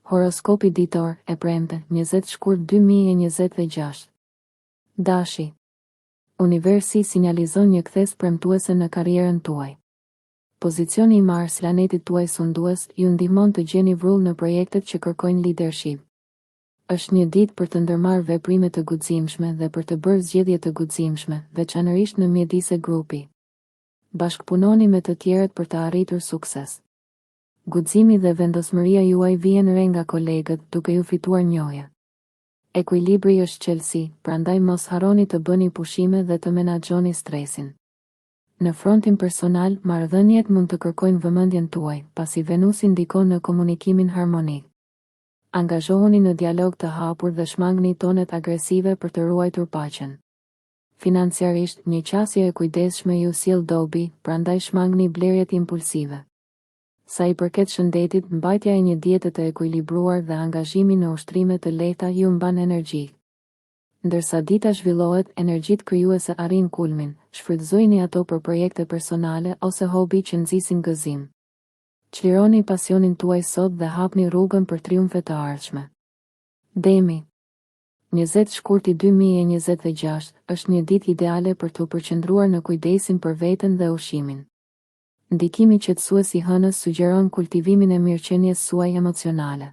Horoskopi ditor e premte, 20 shkurt 2026. Dashi. Universi sinjalizon një kthes premtuese në karrierën tuaj. Pozicioni i Mars, planetit tuaj sundues, ju ndihmon të gjeni vrull në projektet që kërkojnë leadership. Është një ditë për të ndërmarrë veprime të guximshme dhe për të bërë zgjedhje të guximshme, veçanërisht në mjedise grupi. Bashkëpunoni me të tjerët për të arritur sukses. Guximi dhe vendosmëria juaj vjen re nga kolegët, duke ju fituar njohje. Ekuilibri është çelësi, prandaj mos harroni të bëni pushime dhe të menaxhoni stresin. Në frontin personal, marrëdhëniet mund të kërkojnë vëmendjen tuaj, pasi Venusi ndikon në komunikimin harmonik. Angazhohuni në dialog të hapur dhe shmangni tonet agresive për të ruajtur paqen. Financiarisht, një qasje e kujdesshme ju sjell dobi, prandaj shmangni blerjet impulsive. Sa i përket shëndetit, mbajtja e një diete të ekuilibruar dhe angazhimi në ushtrime të lehta ju mban energji. Ndërsa dita zhvillohet, energjitë krijuese arrin kulmin, shfrytëzojini ato për projekte personale ose hobi që nxisin gëzim. Çlironi pasionin tuaj sot dhe hapni rrugën për triumfe të ardhshme. Demi. 20 shkurti 2026 është një ditë ideale për të përqendruar në kujdesin për veten dhe ushqimin. Ndikimi qetësues i hënës sugjeron kultivimin e mirëqenies suaj emocionale.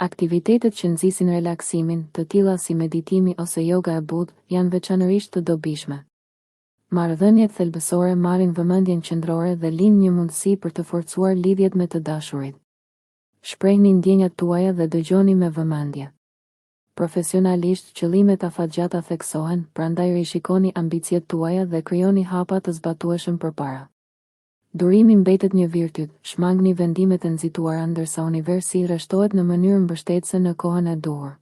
Aktivitetet që nxisin relaksimin, të tilla si meditimi ose yoga e butë, janë veçanërisht të dobishme. Marrëdhëniet thelbësore marrin vëmendjen qendrore dhe lind një mundësi për të forcuar lidhjet me të dashurit. Shprehni ndjenjat tuaja dhe dëgjoni me vëmendje. Profesionalisht, qëllimet afatgjata theksohen, prandaj rishikoni ambicjet tuaja dhe krijoni hapa të zbatueshëm përpara. Durimi mbetet një virtyt, shmangni vendimet e nxituara ndërsa universi rreshtohet në mënyrë mbështetëse në kohën e duhur.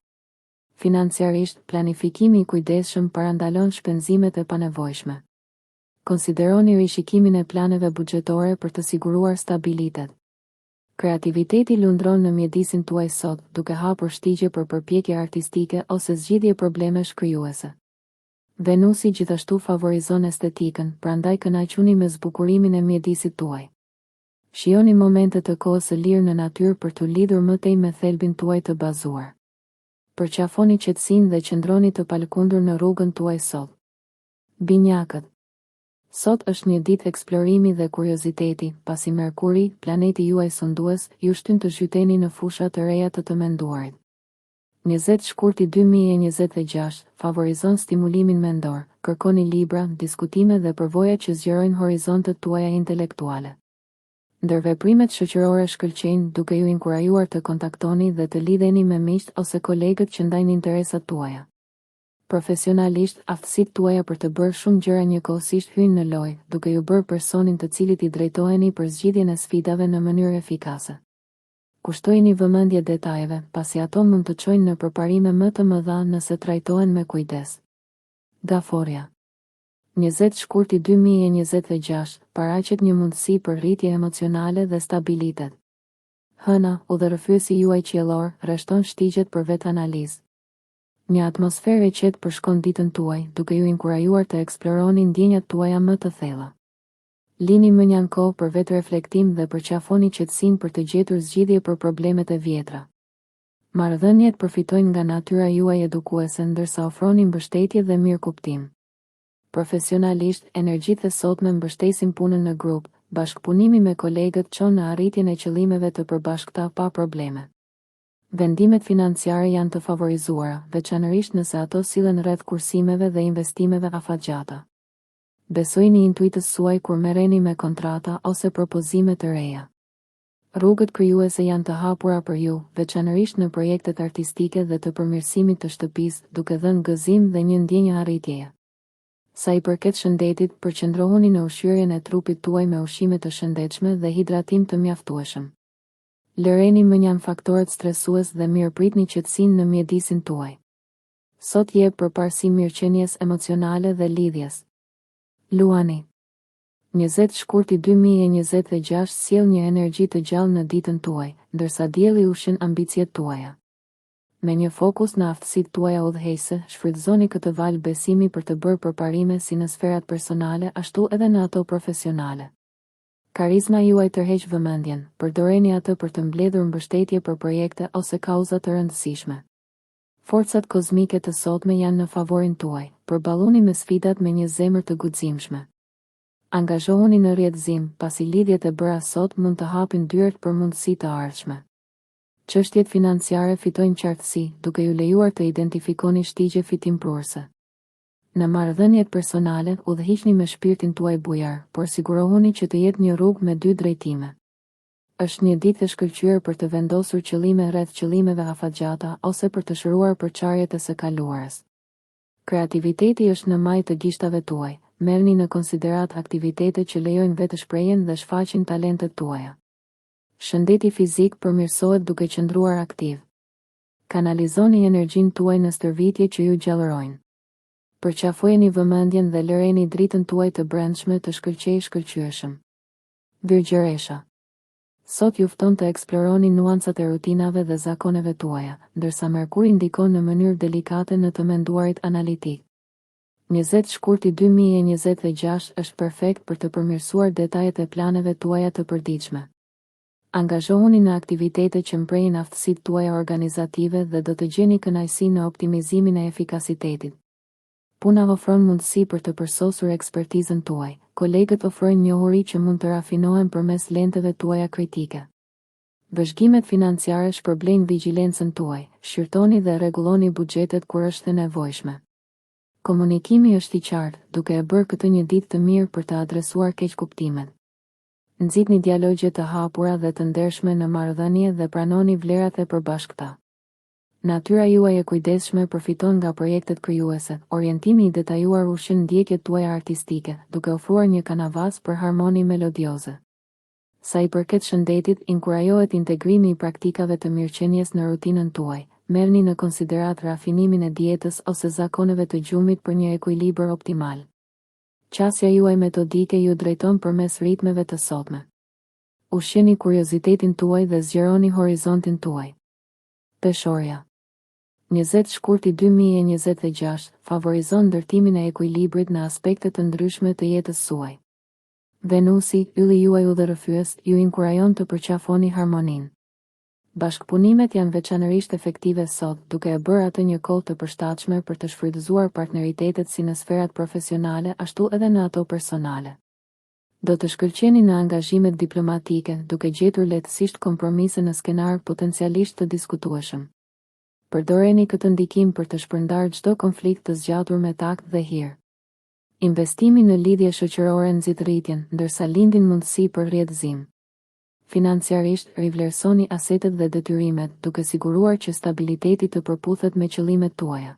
Financiarisht, planifikimi i kujdesshëm parandalon shpenzimet e panevojshme. Konsideroni rishikimin e planeve buxhetore për të siguruar stabilitet. Kreativiteti lundron në mjedisin tuaj sot, duke hapur shtigje për përpjekje artistike ose zgjidhje problemesh krijuese. Venusi gjithashtu favorizon estetikën, prandaj kënaquni me zbukurimin e mjedisit tuaj. Shijoni momente të kohës së lirë në natyrë për të lidhur më tej me thelbin tuaj të bazuar. Përqafoni qetësinë dhe qëndroni të palëkundur në rrugën tuaj sot. Binjakët. Sot është një ditë eksplorimi dhe kurioziteti, pasi Merkuri, planeti juaj sundues, ju shtyn të zhyteni në fusha të reja të menduarit. 20 shkurti 2026 favorizon stimulimin mendor, kërkoni libra, diskutime dhe përvoja që zgjerojnë horizontet tuaja intelektuale. Ndërveprimet shoqërore shkëlqejnë, duke ju inkurajuar të kontaktoni dhe të lidheni me miqt ose kolegët që ndajnë interesat tuaja. Profesionalisht, aftësitë tuaja për të bërë shumë gjëra njëkohësisht hyjnë në lojë, duke ju bërë personin të cilit i drejtoheni për zgjidhjen e sfidave në mënyrë efikase. Kushtojini vëmendje detajeve, pasi ato mund të çojnë në përparime më të mëdha nëse trajtohen me kujdes. Gaforja. 20 shkurti 2026 paraqet një mundësi për rritje emocionale dhe stabilitet. Hëna, udhërrëfyesi juaj qiellor, rreshton shtigjet për vetanalizë. Një atmosferë e qetë përshkon ditën tuaj, duke ju inkurajuar të eksploroni ndjenjat tuaja më të thella. Lini më një kohë për vetë reflektim dhe përqafoni qetësinë për të gjetur zgjidhje për problemet e vjetra. Marrëdhëniet përfitojnë nga natyra juaj edukuese ndërsa ofroni mbështetje dhe mirëkuptim. Profesionalisht, energjitë e sotme mbështesin punën në grup, bashkëpunimi me kolegët çon në arritjen e qëllimeve të përbashkëta pa probleme. Vendimet financiare janë të favorizuara, veçanërisht nëse ato sillen rreth kursimeve dhe investimeve afatgjata. Besojini intuitës suaj kur merreni me kontrata ose propozime të reja. Rrugët krijuese janë të hapura për ju, veçanërisht në projektet artistike dhe të përmirësimit të shtëpisë, duke dhënë gëzim dhe një ndjenjë arritjeje. Sa i përket shëndetit, përqendrohuni në ushqyerjen e trupit tuaj me ushqime të shëndetshme dhe hidratim të mjaftueshëm. Lëreni mënjan faktorët stresues dhe mirëpritni qetësinë në mjedisin tuaj. Sot jep përparësi mirëqenies emocionale dhe lidhjes. Luani. 20 shkurti 2026 sjell një energji të gjallë në ditën tuaj, ndërsa dielli ushqen ambicjet tuaja. Me një fokus në aftësitë tuaja udhëheqëse, shfrytëzoni këtë valë besimi për të bërë përparime si në sferat personale ashtu edhe në ato profesionale. Karizma juaj tërheq vëmendjen, përdoreni atë për të mbledhur mbështetje për projekte ose kauza të rëndësishme. Forcat kozmike të sotme janë në favorin tuaj, përballoni me sfidat me një zemër të guximshme. Angazhohuni në rrjedhim, pasi lidhjet e bëra sot mund të hapin dyert për mundësi të ardhshme. Çështjet financiare fitojnë qartësi, duke ju lejuar të identifikoni shtigje fitimprurëse. Në marrëdhëniet personale, udhëhiqni me shpirtin tuaj bujar, por sigurohuni që të jetë një rrugë me dy drejtime. Është një ditë e shkëlqyer për të vendosur qëllime rreth qëllimeve afatgjata ose për të shëruar përçarjet e së kaluarës. Kreativiteti është në majë të gishtave tuaj, merrni në konsiderat aktivitete që lejojnë vetëshprehjen dhe shfaqin talentet tuaja. Shëndeti fizik përmirësohet duke qëndruar aktiv. Kanalizoni energjinë tuaj në stërvitje që ju gjallërojnë. Përqafojeni vëmendjen dhe lëreni dritën tuaj të brendshme të shkëlqyeshëm. Virgjëresha. Sot ju fton të eksploroni nuancat e rutinave dhe zakoneve tuaja, ndërsa Merkuri ndikon në mënyrë delikate në të menduarit analitik. 20 shkurti 2026 është perfekt për të përmirësuar detajet e planeve tuaja të përditshme. Angazhohuni në aktivitete që mprejnë aftësitë tuaja organizative dhe do të gjeni kënaqësi në optimizimin e efikasitetit. Puna ofron mundësi për të përsosur ekspertizën tuaj. Kolegët ofrojnë njohuri që mund të rafinohen përmes lenteve tuaja kritike. Vëzhgimet financiare shpërblejnë vigjilencën tuaj, shqyrtoni dhe rregulloni buxhetet kur është e nevojshme. Komunikimi është i qartë, duke e bërë këtë një ditë të mirë për të adresuar keqkuptimet. Nxitni dialogje të hapura dhe të ndershme në marrëdhënie dhe pranoni vlerat e përbashkëta. Natyra juaj e kujdesshme përfiton nga projektet krijuese, orientimi i detajuar ushqen ndjekjet tuaja artistike, duke ofruar një kanavas për harmoni melodioze. Sa i përket shëndetit, inkurajohet integrimi i praktikave të mirëqenies në rutinën tuaj, merrni në konsiderat rafinimin e dietës ose zakoneve të gjumit për një ekuilibër optimal. Qasja juaj metodike ju drejton përmes ritmeve të sotme. Ushqeni kuriozitetin tuaj dhe zgjeroni horizontin tuaj. Peshorja. 20 shkurti 2026 favorizon ndërtimin e ekuilibrit në aspekte të ndryshme të jetës suaj. Venusi, ylli juaj udhërrëfyes, ju inkurajon të përqafoni harmoninë. Bashkëpunimet janë veçanërisht efektive sot, duke e bërë atë një kohë të përshtatshme për të shfrytëzuar partneritetet si në sferat profesionale ashtu edhe në ato personale. Do të shkëlqeni në angazhimet diplomatike, duke gjetur lehtësisht kompromise në skenar potencialisht të diskutueshëm. Përdoreni këtë ndikim për të shpërndarë çdo konflikt të zgjatur me takt dhe hir. Investimi në lidhje shoqërore nxit rritjen, ndërsa lindin mundësi për rrjedhëzim. Financiarisht, rivlerësoni asetet dhe detyrimet, duke siguruar që stabiliteti të përputhet me qëllimet tuaja.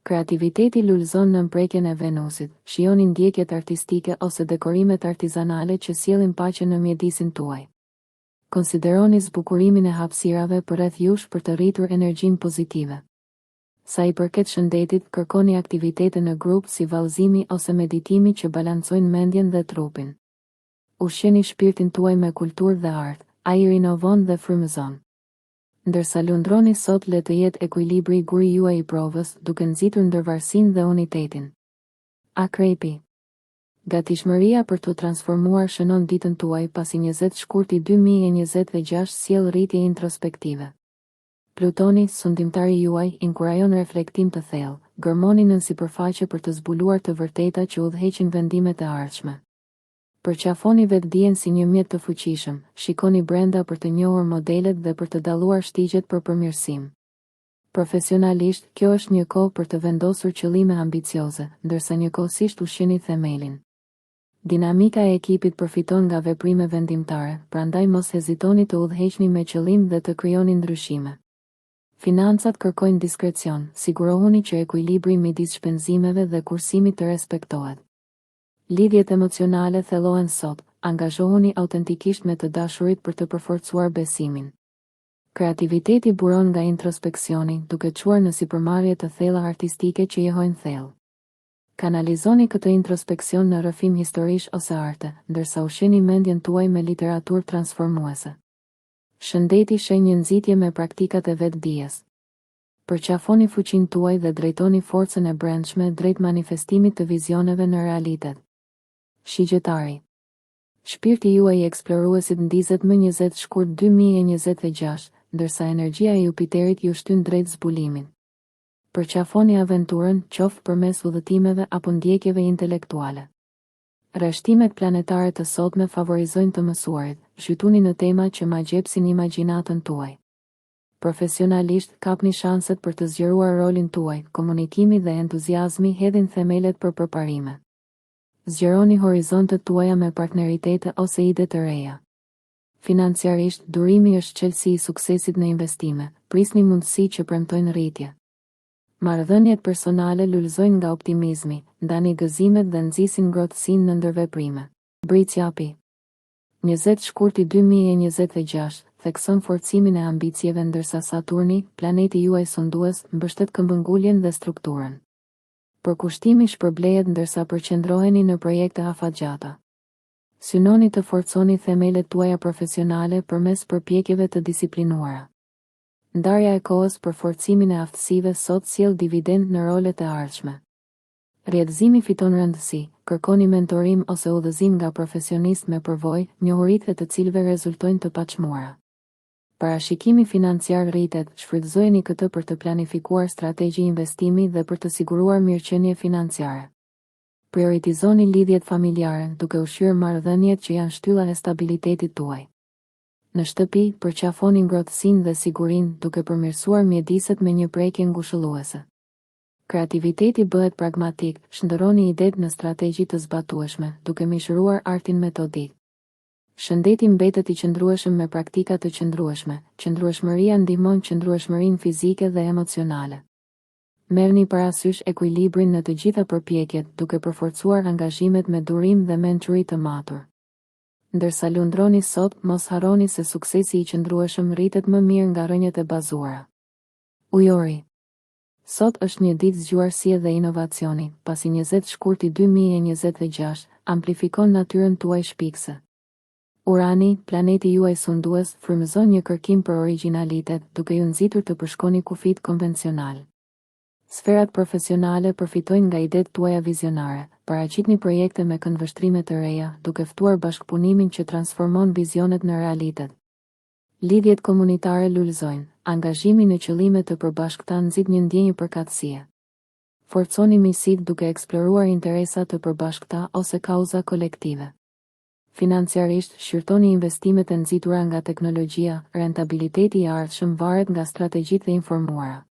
Kreativiteti lulëzon në mprekjen e Venusit, shijoni ndjekjet artistike ose dekorimet artizanale që sjellin paqe në mjedisin tuaj. Konsideroni zbukurimin e hapësirave përreth jush për të rritur energjinë pozitive. Sa i përket shëndetit, kërkoni aktivitete në grup si vallëzimi ose meditimi që balancojnë mendjen dhe trupin. Ushqeni shpirtin tuaj me kulturë dhe art, ai rinovon dhe frymëzon. Ndërsa lundroni sot, le të jetë ekuilibri guri juaj i provës, duke nxitur ndërvarësinë dhe unitetin. Akrepi. Gatishmëria për të transformuar shënon ditën tuaj pasi 20 shkurti 2026 sjell rritje introspektive. Plutoni, sundimtari juaj, inkurajon reflektim të thellë, gërmoni nën sipërfaqe për të zbuluar të vërteta që udhëheqin vendimet e ardhshme. Përqafoni vetdijen si një mjet të fuqishëm, shikoni brenda për të njohur modelet dhe për të dalluar shtigjet për përmirësim. Profesionalisht, kjo është një kohë për të vendosur qëllime ambicioze, ndërsa njëkohësisht ushqeni themelin. Dinamika e ekipit përfiton nga veprime vendimtare, prandaj mos hezitoni të udhëheqni me qëllim dhe të krijoni ndryshime. Financat kërkojnë diskrecion, sigurohuni që ekuilibri midis shpenzimeve dhe kursimit të respektohet. Lidhjet emocionale thellohen sot, angazhohuni autentikisht me të dashurit për të përforcuar besimin. Kreativiteti buron nga introspeksioni, duke çuar në sipërmarrje të thella artistike që jehojnë thellë. Kanalizoni këtë introspeksion në rrëfim historish ose arte, ndërsa ushqeni mendjen tuaj me literaturë transformuese. Shëndeti shenjë një nxitje me praktikat e vetdijes. Përqafoni fuqinë tuaj dhe drejtoni forcën e brendshme drejt manifestimit të vizioneve në realitet. Shigjetari. Shpirti juaj i eksploruesit ndizet më 20 shkurt 2026, ndërsa energjia e Jupiterit ju shtyn drejt zbulimin. Përqafoni aventurën, qoftë përmes udhëtimeve apo ndjekjeve intelektuale. Rreshtimet planetare të sotme favorizojnë të mësuarit, zhytuni në tema që ma gjepsin imagjinatën tuaj. Profesionalisht, kapni shanset për të zgjeruar rolin tuaj, komunikimi dhe entuziazmi hedhin themelet për përparime. Zgjeroni horizontet tuaja me partneritete ose ide të reja. Financiarisht, durimi është çelësi i suksesit në investime, prisni mundësi që premtojnë rritje. Marrëdhëniet personale lulëzojnë nga optimizmi, ndani gëzimet dhe nxisin ngrohtësinë në ndërveprime. Britsjapi. 20 shkurti 2026, thekson forcimin e ambicieve ndërsa Saturni, planeti juaj sundues, mbështet këmbënguljen dhe strukturën. Përkushtimi shpërblehet ndërsa përqendroheni në projekte afatgjata. Synoni të forconi themelet tuaja profesionale përmes përpjekjeve të disiplinuara. Ndarja e kohës për forcimin e aftësive sot sjell dividend në rolet e ardhshme. Rrjedhëzimi fiton rëndësi, kërkoni mentorim ose udhëzim nga profesionist me përvojë, njohuritë të cilëve rezultojnë të paçmuara. Parashikimi financiar rritet, shfrytëzojeni këtë për të planifikuar strategji investimi dhe për të siguruar mirëqenie financiare. Prioritizoni lidhjet familjare, duke ushqyer marrëdhëniet që janë shtylla e stabilitetit tuaj. Në shtëpi, përqafoni ngrohtësinë dhe sigurinë, duke përmirësuar mjediset me një prekje ngushëlluese. Kreativiteti bëhet pragmatik, shndërroni idetë në strategji të zbatueshme, duke mishëruar artin metodik. Shëndeti mbetet i qëndrueshëm me praktika të qëndrueshme. Qëndrueshmëria ndihmon qëndrueshmërinë fizike dhe emocionale. Merrni parasysh ekuilibrin në të gjitha përpjekjet, duke përforcuar angazhimet me durim dhe mençuri të matur. Ndërsa lundroni sot, mos harroni se suksesi i qëndrueshëm rritet më mirë nga rrënjët e bazuara. Ujori. Sot është një ditë zgjuarësie dhe inovacioni, pasi 20 shkurti 2026 amplifikon natyrën tuaj shpikse. Urani, planeti juaj sundues, frymëzon një kërkim për origjinalitet, duke ju nxitur të përshkoni kufit konvencional. Sferat profesionale përfitojnë nga idetë tuaja vizionare, paraqitni projekte me këndvështrime të reja, duke ftuar bashkëpunimin që transformon vizionet në realitet. Lidhjet komunitare lulëzojnë, angazhimi në qëllime të përbashkëta nxit një ndjenjë përkatësie. Forconi miqësitë duke eksploruar interesa të përbashkëta ose kauza kolektive. Financiarisht, shqyrtoni investimet e nxitura nga teknologjia, rentabiliteti i ardhshëm varet nga strategjitë e informuara.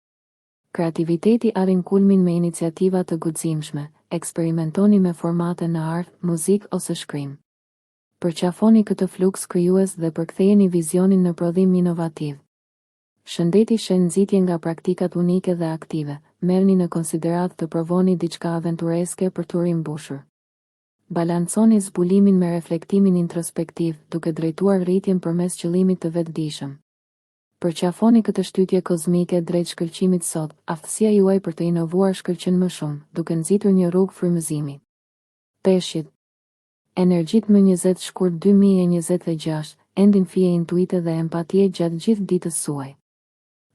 Kreativiteti arrin kulmin me iniciativa të guximshme, eksperimentoni me formate në art, muzikë ose shkrim. Përqafoni këtë fluks krijues dhe përkthejeni vizionin në prodhim inovativ. Shëndeti shen nxitje nga praktikat unike dhe aktive, merrni në konsiderat të provoni diçka aventureske për të rimbushur. Balanconi zbulimin me reflektimin introspektiv, duke drejtuar rritjen përmes qëllimit të vetëdijshëm. Përqafoni këtë shtytje kozmike drejt shkëlqimit sot, aftësia juaj për të inovuar shkëlqen më shumë, duke nxitur një rrugë frymëzimi. Peshqit. Energjit më 20 shkurt 2026, endin fije intuite dhe empatie gjatë gjithë ditës suaj.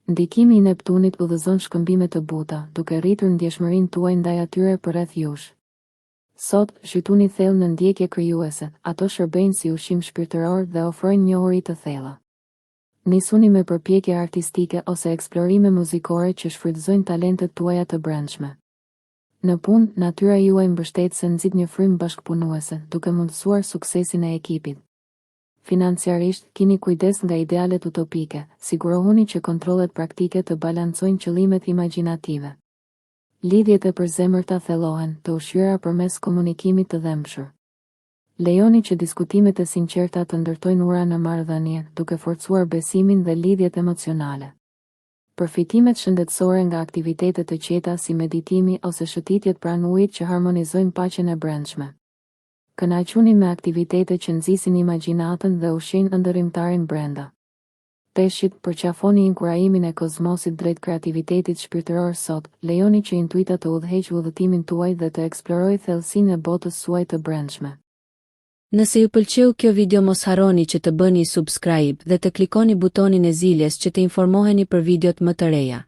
Ndikimi i Neptunit udhëzon shkëmbime të buta, duke rritur ndjeshmërinë tuaj ndaj atyre përreth jush. Sot, zhytuni thellë në ndjekje krijuese, ato shërbejnë si ushqim shpirtëror dhe ofrojnë njohuri të thella. Nisuni me përpjekje artistike ose eksplorime muzikore që shfrytëzojnë talentet tuaja të brendshme. Në punë, natyra juaj mbështetëse nxit një frymë bashkëpunuese, duke mundësuar suksesin e ekipit. Financiarisht, keni kujdes nga idealet utopike, sigurohuni që kontrollet praktike të balancojnë qëllimet imagjinative. Lidhjet e përzemërta thellohen, të ushqyera përmes komunikimit të dhëmshur. Lejoni që diskutimet e sinqerta të ndërtojnë ura në marrëdhënie, duke forcuar besimin dhe lidhjet emocionale. Përfitimet shëndetësore nga aktivitetet të qeta si meditimi ose shëtitjet pranë ujit që harmonizojnë paqen e brendshme. Kënaquni me aktivitete që nxisin imagjinatën dhe ushqejnë ëndërrimtarin brenda. Peshqit, përqafoni inkurajimin e kozmosit drejt kreativitetit shpirtëror sot, lejoni që intuita të udhëheqë udhëtimin tuaj dhe të eksplorojë thellësinë e botës suaj të brendshme. Nëse ju pëlqeu kjo video mos harroni që të bëni subscribe dhe të klikoni butonin e ziljes që të informoheni për videot më të reja.